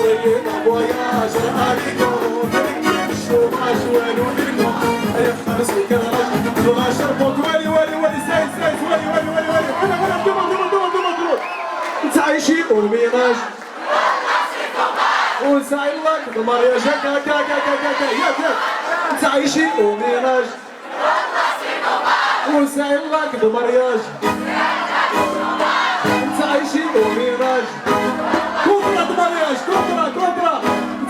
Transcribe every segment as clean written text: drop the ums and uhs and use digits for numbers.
طريق فواياج عليكم الشوماج والو منكم يا خمس وكراج ما شربوك ولي ولي ولي سايس سايس ولي ولي ولي ولي انا دبل تعيشي وميناج وسعي لك دمر يا جاكا كا كا كا كا يا تعيشي وميناج وسعي لك دمر يا تعيشي وميناج كونترا دمرياج كونترا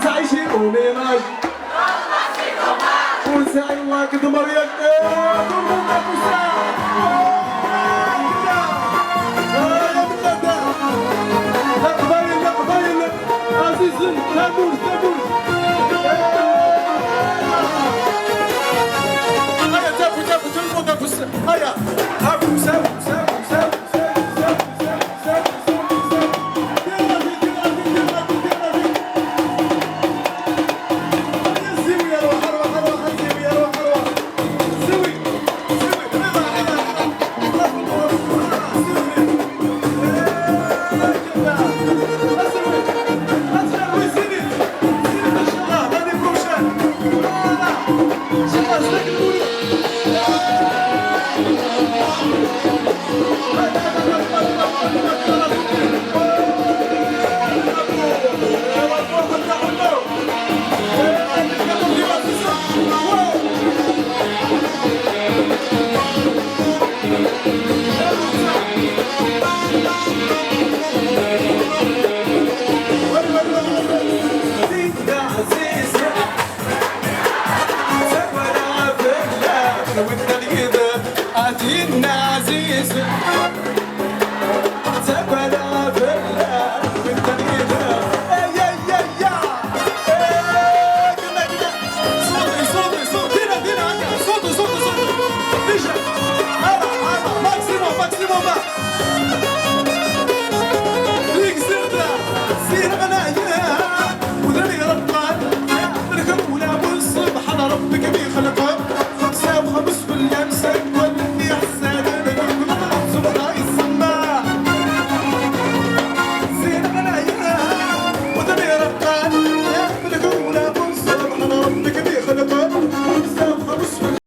تعيشي وميناج وسعي لك دمرياج عزيزي تابوس هيا تابو تلفو هيا